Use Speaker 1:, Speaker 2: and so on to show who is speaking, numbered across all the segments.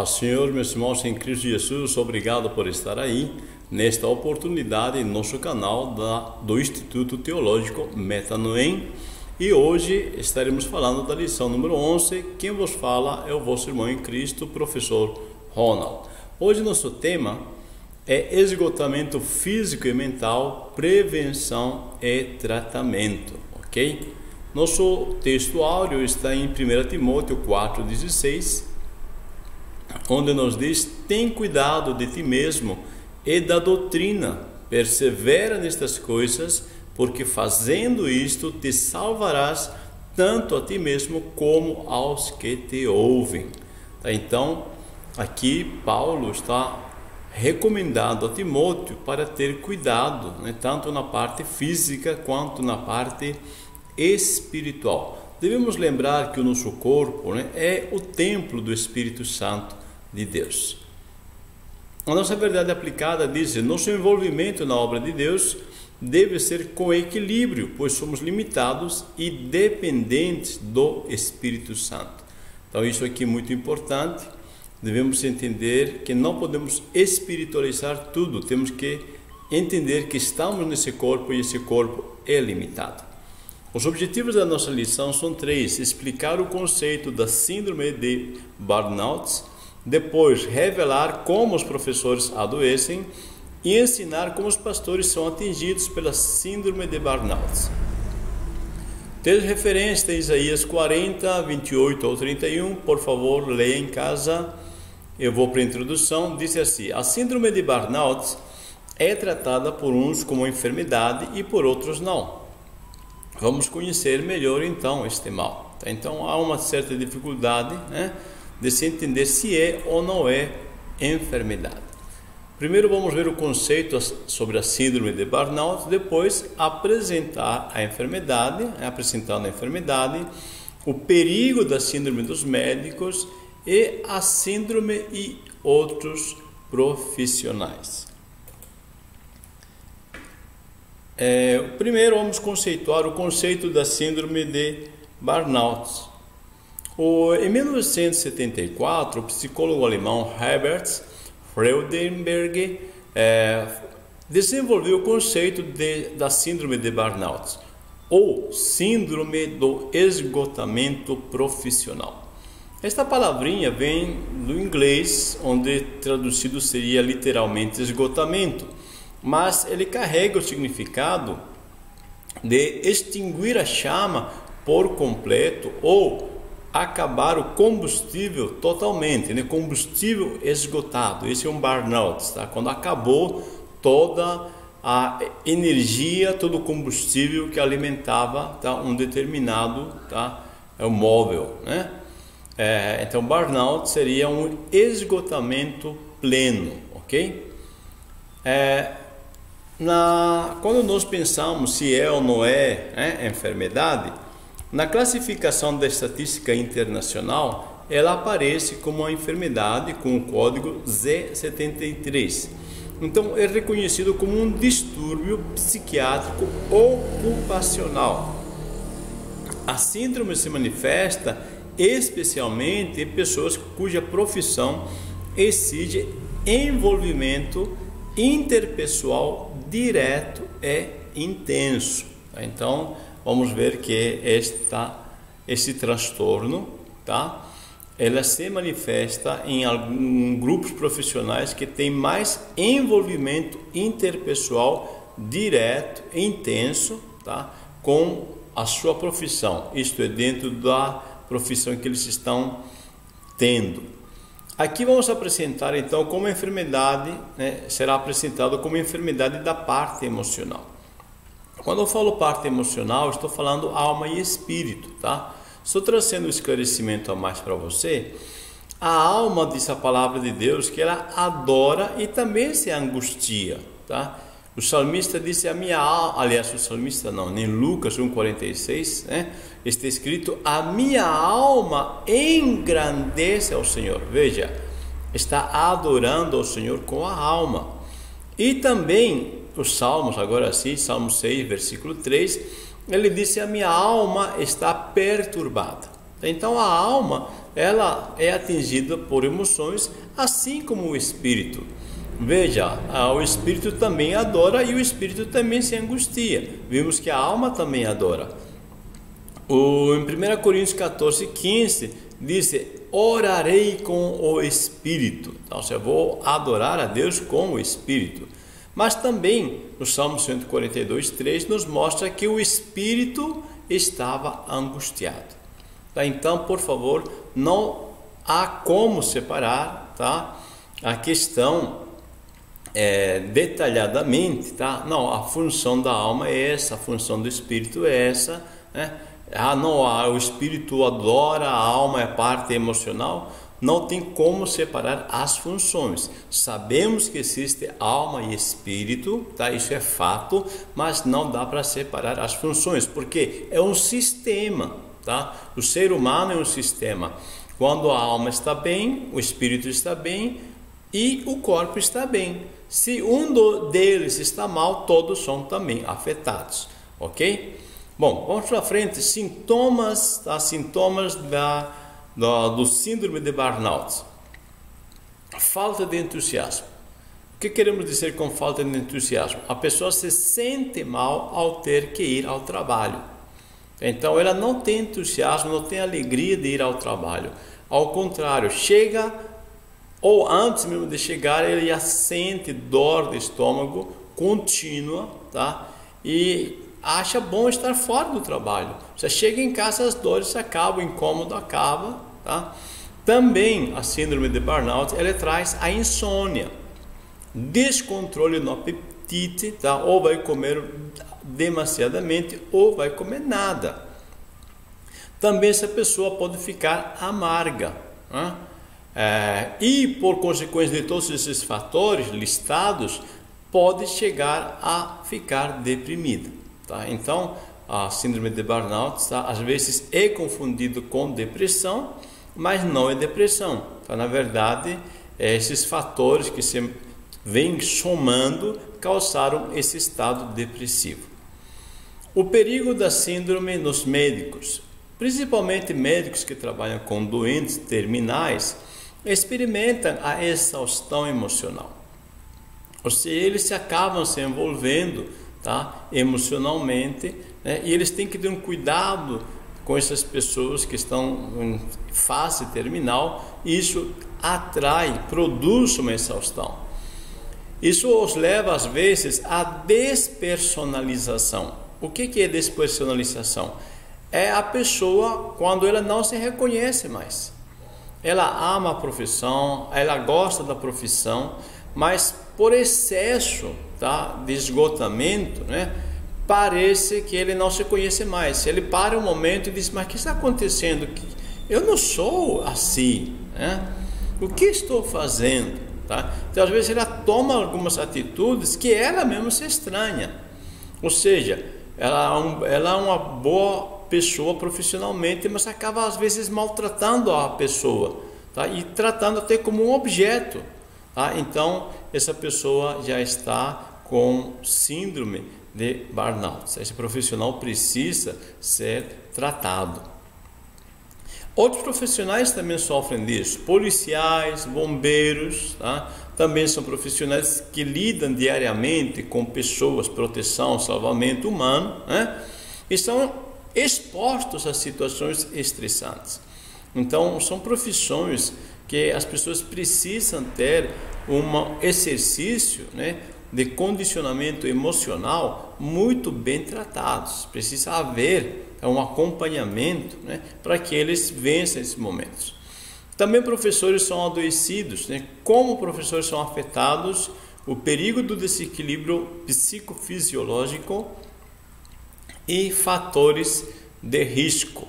Speaker 1: Paz, Senhor, meus irmãos em Cristo Jesus, obrigado por estar aí nesta oportunidade em nosso canal do Instituto Teológico Metanoem. E hoje estaremos falando da lição número 11. Quem vos fala é o vosso irmão em Cristo, professor Ronald. Hoje nosso tema é esgotamento físico e mental, prevenção e tratamento, ok? Nosso texto áureo está em 1 Timóteo 4,16, onde nos diz: tem cuidado de ti mesmo e da doutrina, persevera nestas coisas, porque fazendo isto te salvarás tanto a ti mesmo como aos que te ouvem. Então, aqui Paulo está recomendando a Timóteo para ter cuidado, tanto na parte física quanto na parte espiritual. Devemos lembrar que o nosso corpo é o templo do Espírito Santo de Deus. A nossa verdade aplicada diz: nosso envolvimento na obra de Deus deve ser com equilíbrio, pois somos limitados e dependentes do Espírito Santo. Então isso aqui é muito importante. Devemos entender que não podemos espiritualizar tudo, temos que entender que estamos nesse corpo e esse corpo é limitado. Os objetivos da nossa lição são três: explicar o conceito da síndrome de burnout, depois revelar como os professores adoecem e ensinar como os pastores são atingidos pela síndrome de burnout. Texto de referência tem Isaías 40, 28 ao 31, por favor, leia em casa. Eu vou para a introdução. Diz assim: a síndrome de burnout é tratada por uns como enfermidade e por outros não. Vamos conhecer melhor então este mal. Então há uma certa dificuldade de se entender se é ou não é enfermidade. Primeiro vamos ver o conceito sobre a síndrome de burnout, depois apresentando a enfermidade, o perigo da síndrome dos médicos e a síndrome e outros profissionais. Primeiro vamos conceituar o conceito da síndrome de burnout. Em 1974, o psicólogo alemão Herbert Freudenberg desenvolveu o conceito da síndrome de burnout, ou síndrome do esgotamento profissional. Esta palavrinha vem do inglês, onde traduzido seria literalmente esgotamento, mas ele carrega o significado de extinguir a chama por completo ou acabar o combustível totalmente, combustível esgotado. Esse é um burnout, tá? Quando acabou toda a energia, todo o combustível que alimentava, um determinado móvel, então burnout seria um esgotamento pleno, ok? Quando nós pensamos se é ou não é enfermidade, na classificação da estatística internacional, ela aparece como uma enfermidade com o código Z73. Então, é reconhecido como um distúrbio psiquiátrico ocupacional. A síndrome se manifesta especialmente em pessoas cuja profissão exige envolvimento interpessoal direto e intenso. Então, vamos ver que esse transtorno, ela se manifesta em grupos profissionais que têm mais envolvimento interpessoal direto e intenso, com a sua profissão, isto é, dentro da profissão que eles estão tendo. Aqui vamos apresentar então como a enfermidade será apresentada como enfermidade da parte emocional. Quando eu falo parte emocional, estou falando alma e espírito, Estou trazendo um esclarecimento a mais para você. A alma, diz a palavra de Deus, que ela adora e também se angustia, O salmista disse: a minha alma, aliás, o salmista não, nem Lucas 1,46, está escrito: a minha alma engrandece ao Senhor. Veja, está adorando ao Senhor com a alma. E também os Salmos, agora sim, Salmo 6, versículo 3, ele disse: a minha alma está perturbada. Então a alma ela é atingida por emoções, assim como o espírito. Veja, o espírito também adora e o espírito também se angustia. Vimos que a alma também adora. Em 1 Coríntios 14:15 diz: orarei com o espírito. Então, eu vou adorar a Deus com o espírito. Mas também no Salmo 142:3 nos mostra que o espírito estava angustiado. Tá? Então, por favor, não há como separar, tá, a questão detalhadamente, tá? Não, a função da alma é essa, a função do espírito é essa, né? O espírito adora, a alma é parte emocional. Não tem como separar as funções. Sabemos que existe alma e espírito, tá? Isso é fato, mas não dá para separar as funções, porque é um sistema, tá? O ser humano é um sistema. Quando a alma está bem, o espírito está bem e o corpo está bem. Se um deles está mal, todos são também afetados, ok? Bom, vamos para frente. Sintomas do síndrome de burnout. Falta de entusiasmo. O que queremos dizer com falta de entusiasmo? A pessoa se sente mal ao ter que ir ao trabalho. Então, ela não tem entusiasmo, não tem alegria de ir ao trabalho. Ao contrário, chega, ou antes mesmo de chegar, ele já sente dor de estômago contínua, tá? E acha bom estar fora do trabalho. Você chega em casa, as dores acabam, o incômodo acaba, tá? Também a síndrome de burnout, ela traz a insônia, descontrole no apetite, tá? Ou vai comer demasiadamente ou vai comer nada. Também essa pessoa pode ficar amarga, né? E por consequência de todos esses fatores listados, pode chegar a ficar deprimida, tá? Então, a síndrome de burnout, tá, às vezes é confundido com depressão, mas não é depressão, tá? Na verdade, esses fatores que se vêm somando causaram esse estado depressivo. O perigo da síndrome nos médicos, principalmente médicos que trabalham com doentes terminais, experimentam a exaustão emocional. Ou seja, eles se acabam se envolvendo, tá, emocionalmente, né? E eles têm que ter um cuidado com essas pessoas que estão em fase terminal. Isso produz uma exaustão. Isso os leva às vezes à despersonalização. O que é despersonalização? É a pessoa quando ela não se reconhece mais. Ela ama a profissão, ela gosta da profissão, mas por excesso, tá, de esgotamento, né, parece que ele não se conhece mais. Ele para um momento e diz: mas o que está acontecendo? Eu não sou assim, né? O que estou fazendo? Tá? Então, às vezes, ela toma algumas atitudes que ela mesma se estranha. Ou seja, ela é uma boa pessoa profissionalmente, mas acaba às vezes maltratando a pessoa, tá? E tratando até como um objeto, tá? Então, essa pessoa já está com síndrome de burnout. Esse profissional precisa ser tratado. Outros profissionais também sofrem disso. Policiais, bombeiros, tá? Também são profissionais que lidam diariamente com pessoas, proteção, salvamento humano, né? E são expostos a situações estressantes. Então, são profissões que as pessoas precisam ter um exercício, né, de condicionamento emocional muito bem tratados. Precisa haver um acompanhamento, né, para que eles vençam esses momentos. Também professores são adoecidos, né? Como professores são afetados, o perigo do desequilíbrio psicofisiológico e fatores de risco.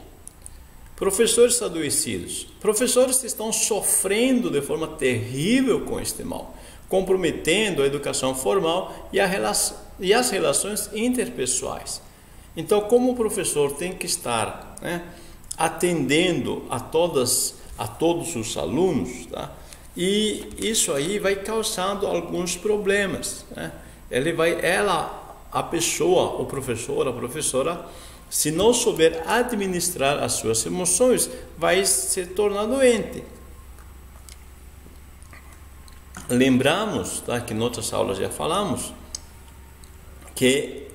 Speaker 1: Professores adoecidos. Professores estão sofrendo de forma terrível com este mal, comprometendo a educação formal e as relações interpessoais. Então, como o professor tem que estar, né, atendendo a todos os alunos, tá? E isso aí vai causando alguns problemas, né? A pessoa, o professor, a professora, Se não souber administrar as suas emoções, vai se tornar doente. Lembramos, tá, que em outras aulas já falamos, que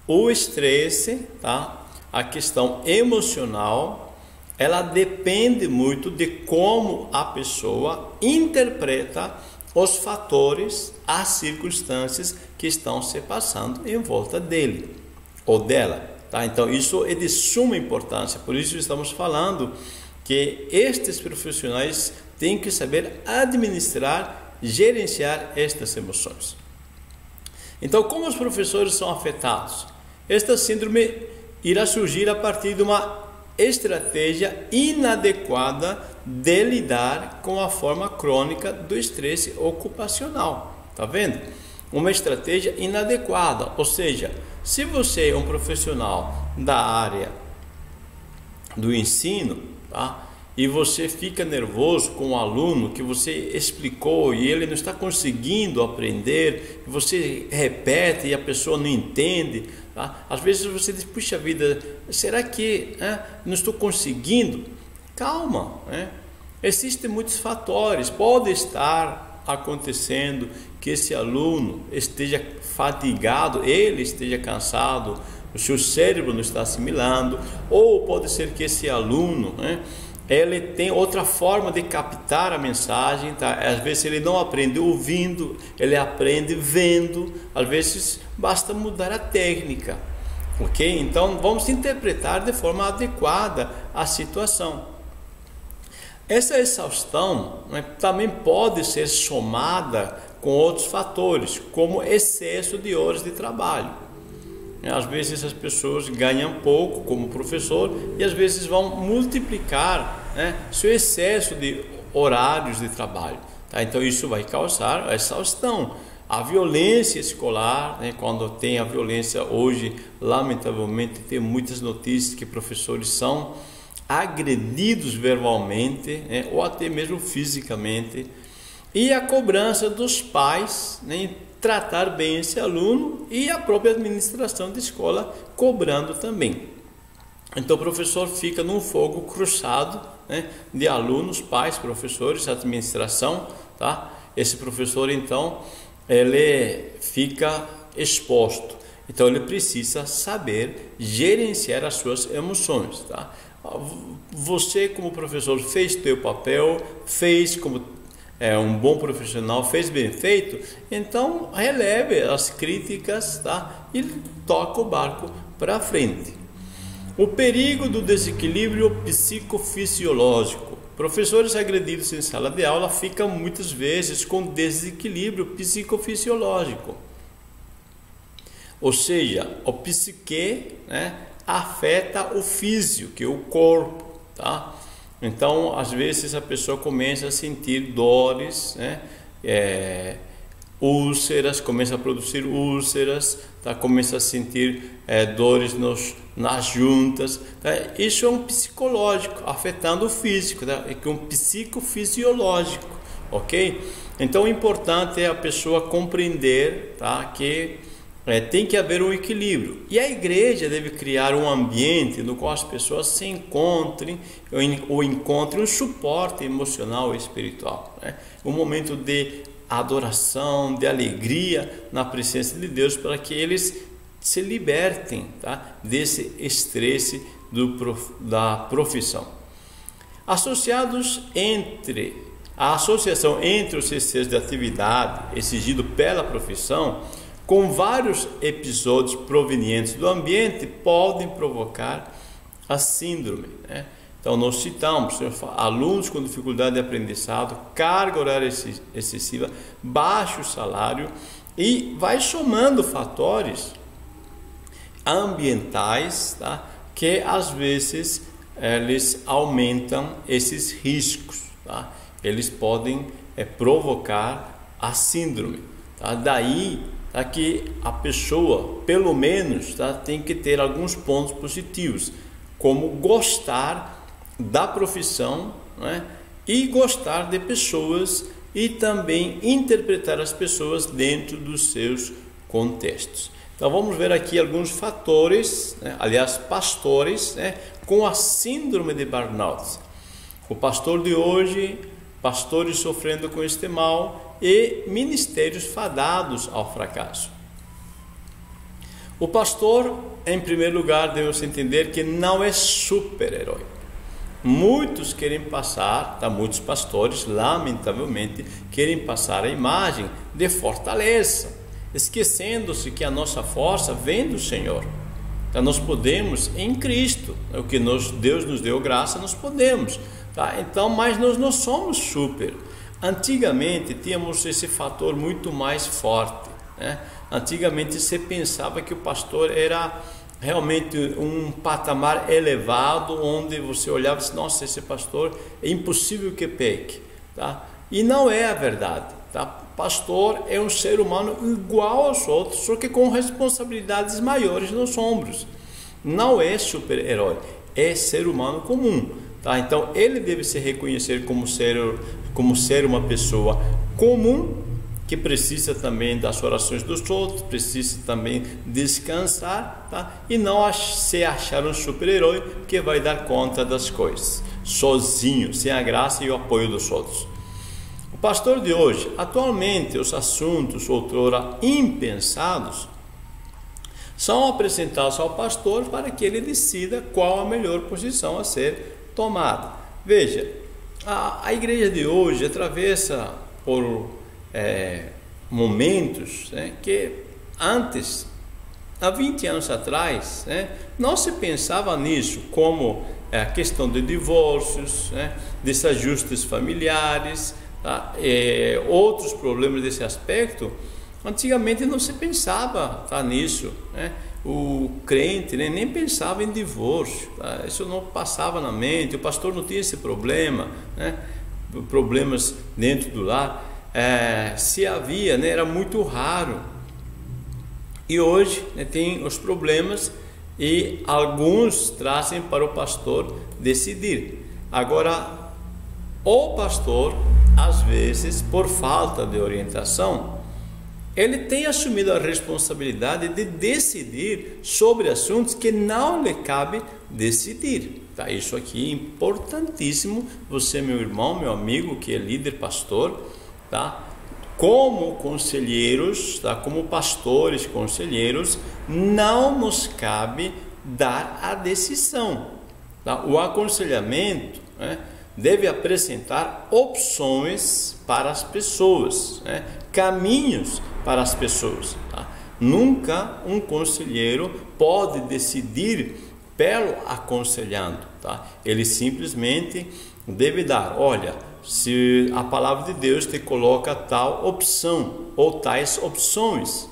Speaker 1: o estresse, tá, a questão emocional, ela depende muito de como a pessoa interpreta os fatores, as circunstâncias que estão se passando em volta dele ou dela. Tá? Então isso é de suma importância, por isso estamos falando que estes profissionais têm que saber administrar, gerenciar estas emoções. Então, como os professores são afetados? Esta síndrome irá surgir a partir de uma estratégia inadequada de lidar com a forma crônica do estresse ocupacional. Tá vendo? Uma estratégia inadequada, ou seja, se você é um profissional da área do ensino, tá? E você fica nervoso com o aluno que você explicou e ele não está conseguindo aprender, você repete e a pessoa não entende, tá? Às vezes você diz, puxa vida, será que não estou conseguindo? Calma, existem muitos fatores, pode estar acontecendo que esse aluno esteja fatigado, ele esteja cansado, o seu cérebro não está assimilando, ou pode ser que esse aluno, ele tem outra forma de captar a mensagem, tá? Às vezes ele não aprende ouvindo, ele aprende vendo, às vezes basta mudar a técnica, ok? Então vamos interpretar de forma adequada a situação. Essa exaustão, também pode ser somada com outros fatores, como excesso de horas de trabalho. Às vezes as pessoas ganham pouco como professor e às vezes vão multiplicar seu excesso de horários de trabalho. Tá? Então isso vai causar a exaustão. A violência escolar, quando tem a violência hoje, lamentavelmente tem muitas notícias que professores são agredidos verbalmente, ou até mesmo fisicamente. E a cobrança dos pais, tratar bem esse aluno, e a própria administração de escola cobrando também. Então o professor fica num fogo cruzado, de alunos, pais, professores, administração, tá? Esse professor então ele fica exposto. Então ele precisa saber gerenciar as suas emoções, tá? Você como professor fez seu papel, fez como um bom profissional, fez bem feito, então releve as críticas, tá? E toca o barco para frente. O perigo do desequilíbrio psicofisiológico. Professores agredidos em sala de aula ficam muitas vezes com desequilíbrio psicofisiológico. Ou seja, o psique afeta o físico, que é o corpo, tá? Então, às vezes a pessoa começa a sentir dores, úlceras, começa a produzir úlceras, tá? Começa a sentir dores nas juntas. Tá? Isso é um psicológico, afetando o físico, tá? É um psicofisiológico, ok? Então, o importante é a pessoa compreender, tá? Que tem que haver um equilíbrio, e a igreja deve criar um ambiente no qual as pessoas se encontrem ou encontrem um suporte emocional e espiritual, um momento de adoração, de alegria na presença de Deus, para que eles se libertem, tá, desse estresse da profissão. A associação entre os excessos de atividade exigido pela profissão com vários episódios provenientes do ambiente podem provocar a síndrome. Então nós citamos alunos com dificuldade de aprendizado, carga horária excessiva, baixo salário, e vai somando fatores ambientais, tá? Que às vezes eles aumentam esses riscos, tá? Eles podem provocar a síndrome, tá? Daí que a pessoa, pelo menos, tá, tem que ter alguns pontos positivos, como gostar da profissão, e gostar de pessoas, e também interpretar as pessoas dentro dos seus contextos. Então vamos ver aqui alguns fatores, né? Aliás, pastores, né? Com a síndrome de burnout. O pastor de hoje, pastores sofrendo com este mal e ministérios fadados ao fracasso. O pastor, em primeiro lugar, deve-se entender que não é super-herói. Muitos querem passar, muitos pastores, lamentavelmente, querem passar a imagem de fortaleza, esquecendo-se que a nossa força vem do Senhor. Então nós podemos em Cristo, o que Deus nos deu graça, nós podemos. Então, mas nós não somos super. Antigamente tínhamos esse fator muito mais forte, né? Antigamente se pensava que o pastor era realmente um patamar elevado, onde você olhava e disse, nossa, esse pastor é impossível que peque, E não é a verdade, Pastor é um ser humano igual aos outros, só que com responsabilidades maiores nos ombros. Não é super-herói, é ser humano comum, Então ele deve se reconhecer como ser uma pessoa comum, que precisa também das orações dos outros, precisa também descansar, e não se achar um super-herói que vai dar conta das coisas, sozinho, sem a graça e o apoio dos outros. O pastor de hoje, atualmente, os assuntos outrora impensados são apresentados ao pastor para que ele decida qual a melhor posição a ser tomada. Veja, a igreja de hoje atravessa por momentos, que antes, há 20 anos atrás, não se pensava nisso, como a questão de divórcios, desajustes familiares, outros problemas desse aspecto. Antigamente não se pensava nisso, O crente nem pensava em divórcio, Isso não passava na mente, o pastor não tinha esse problema, problemas dentro do lar. Se havia, era muito raro. E hoje tem os problemas e alguns trazem para o pastor decidir. Agora, o pastor, às vezes, por falta de orientação, ele tem assumido a responsabilidade de decidir sobre assuntos que não lhe cabe decidir. Isso aqui é importantíssimo. Você, meu irmão, meu amigo, que é líder, pastor, como conselheiros, como pastores, conselheiros, não nos cabe dar a decisão. O aconselhamento deve apresentar opções para as pessoas, caminhos para as pessoas. Nunca um conselheiro pode decidir pelo aconselhando. Ele simplesmente deve dar, olha, se a palavra de Deus te coloca tal opção ou tais opções,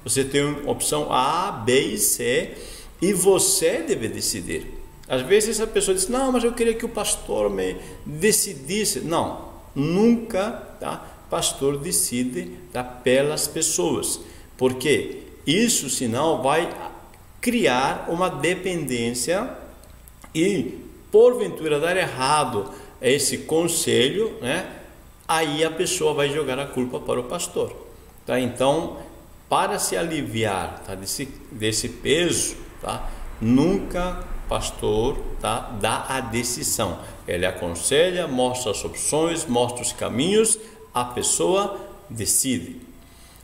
Speaker 1: Você tem opção A, B e C e você deve decidir. Às vezes a pessoa diz, não, mas eu queria que o pastor me decidisse. Não, nunca, pastor decide pelas pessoas, porque isso senão vai criar uma dependência e porventura dar errado esse conselho, aí a pessoa vai jogar a culpa para o pastor. Então, para se aliviar desse peso, nunca pastor dá a decisão. Ele aconselha, mostra as opções, mostra os caminhos, a pessoa decide.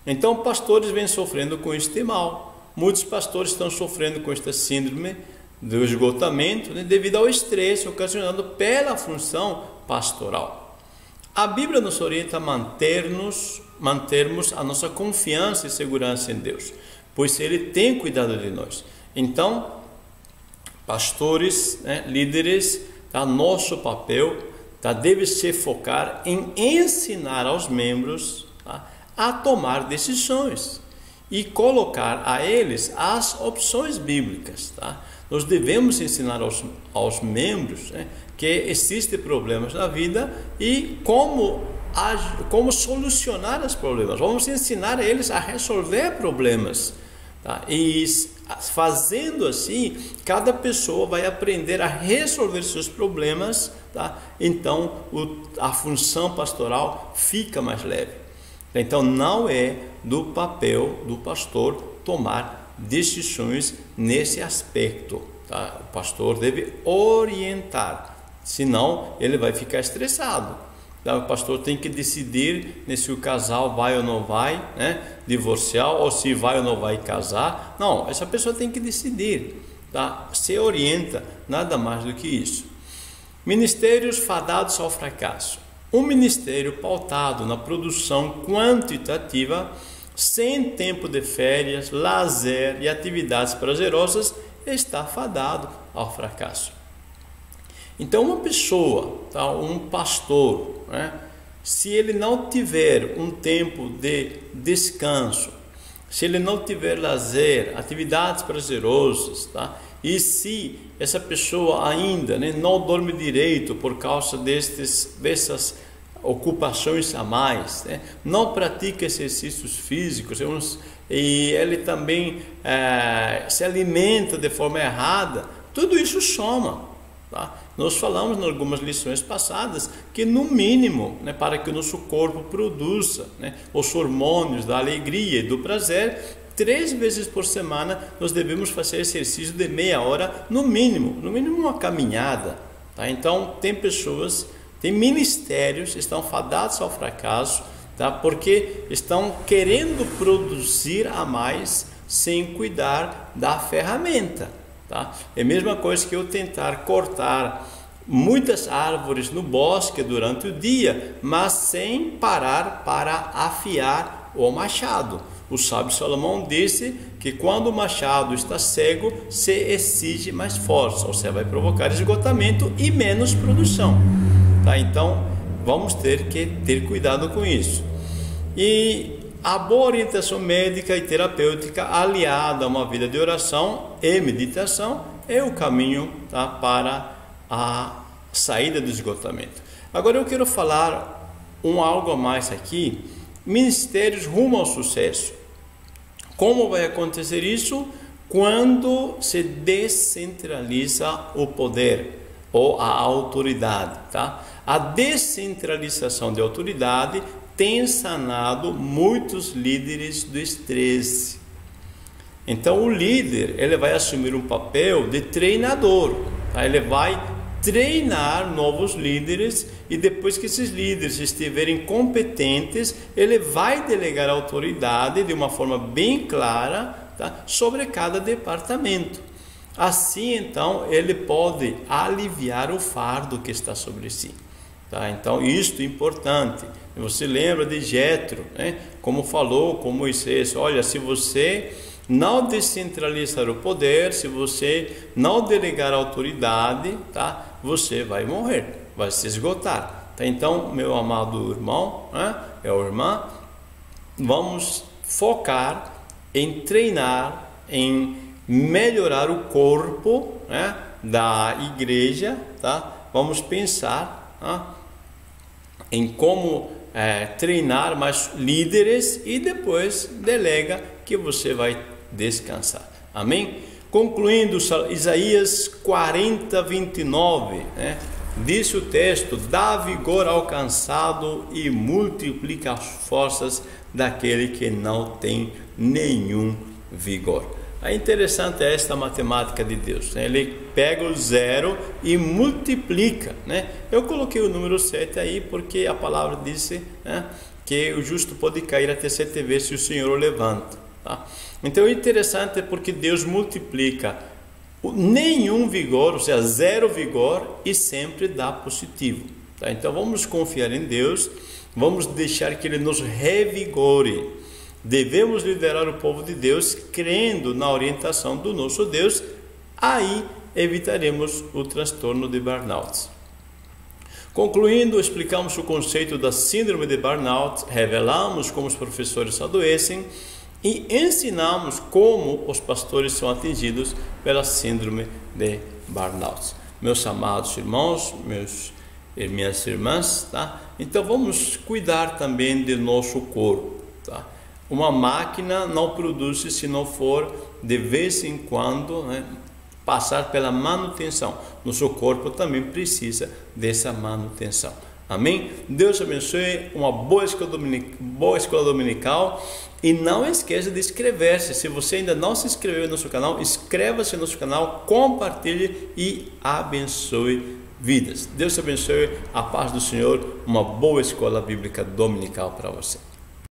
Speaker 1: Então, pastores vêm sofrendo com este mal. Muitos pastores estão sofrendo com esta síndrome do esgotamento, devido ao estresse ocasionado pela função pastoral. A Bíblia nos orienta a mantermos a nossa confiança e segurança em Deus, pois Ele tem cuidado de nós. Então, pastores, líderes, nosso papel deve se focar em ensinar aos membros a tomar decisões e colocar a eles as opções bíblicas. Nós devemos ensinar aos membros que existem problemas na vida e como solucionar os problemas. Vamos ensinar a eles a resolver problemas. E fazendo assim, cada pessoa vai aprender a resolver seus problemas. Então, a função pastoral fica mais leve. Então, não é do papel do pastor tomar decisões nesse aspecto, tá? O pastor deve orientar, senão ele vai ficar estressado. Então, o pastor tem que decidir, né, se o casal vai ou não vai, né, divorciar, ou se vai ou não vai casar. Não, essa pessoa tem que decidir, tá? Se orienta, nada mais do que isso. Ministérios fadados ao fracasso. Um ministério pautado na produção quantitativa, sem tempo de férias, lazer e atividades prazerosas, está fadado ao fracasso. Então, uma pessoa, tá, um pastor, né, se ele não tiver um tempo de descanso, se ele não tiver lazer, atividades prazerosas, tá, e se essa pessoa ainda, né, não dorme direito por causa dessas ocupações a mais, né, não pratica exercícios físicos, e ele também se alimenta de forma errada, tudo isso soma. Tá? Nós falamos em algumas lições passadas que, no mínimo, né, para que o nosso corpo produza, né, os hormônios da alegria e do prazer, 3 vezes por semana nós devemos fazer exercício de meia hora, no mínimo uma caminhada. Tá? Então, tem pessoas, tem ministérios que estão fadados ao fracasso, tá? Porque estão querendo produzir a mais sem cuidar da ferramenta. Tá? É a mesma coisa que eu tentar cortar muitas árvores no bosque durante o dia, mas sem parar para afiar o machado. O sábio Salomão disse que quando o machado está cego, se exige mais força, ou seja, vai provocar esgotamento e menos produção. Tá? Então, vamos ter que ter cuidado com isso. E a boa orientação médica e terapêutica aliada a uma vida de oração e meditação é o caminho, tá, para a saída do esgotamento. Agora eu quero falar algo a mais aqui, ministérios rumo ao sucesso. Como vai acontecer isso? Quando se descentraliza o poder ou a autoridade. Tá? A descentralização de autoridade tem sanado muitos líderes do estresse. Então o líder, ele vai assumir um papel de treinador, tá? Ele vai treinar novos líderes e depois que esses líderes estiverem competentes, ele vai delegar autoridade de uma forma bem clara, tá, sobre cada departamento. Assim, então, ele pode aliviar o fardo que está sobre si. Tá? Então, isto é importante. Você lembra de Jetro, né? Como falou com Moisés: olha, se você não descentralizar o poder, se você não delegar a autoridade, tá, você vai morrer, vai se esgotar. Tá? Então, meu amado irmão, né, irmã, vamos focar em treinar, em melhorar o corpo, né, da igreja. Tá? Vamos pensar, né, em como treinar mais líderes e depois delega que você vai descansar. Amém? Concluindo, Isaías 40, 29, né? Diz o texto: dá vigor ao cansado e multiplica as forças daquele que não tem nenhum vigor. É interessante esta matemática de Deus, né? Ele pega o 0 e multiplica, né? Eu coloquei o número 7 aí porque a palavra disse, né, que o justo pode cair até 7 vezes se o Senhor o levanta. Tá? Então é interessante porque Deus multiplica nenhum vigor, ou seja, 0 vigor, e sempre dá positivo. Tá? Então vamos confiar em Deus, vamos deixar que Ele nos revigore. Devemos liderar o povo de Deus crendo na orientação do nosso Deus, aí evitaremos o transtorno de burnout. Concluindo, explicamos o conceito da síndrome de burnout, revelamos como os professores adoecem e ensinamos como os pastores são atingidos pela síndrome de burnout. Meus amados irmãos, minhas irmãs, tá? Então vamos cuidar também do nosso corpo, tá? Uma máquina não produz se não for de vez em quando, né, passar pela manutenção. Nosso corpo também precisa dessa manutenção. Amém? Deus abençoe, uma boa escola dominical. E não esqueça de inscrever-se. Se você ainda não se inscreveu no nosso canal, inscreva-se no nosso canal, compartilhe e abençoe vidas. Deus te abençoe, a paz do Senhor, uma boa escola bíblica dominical para você.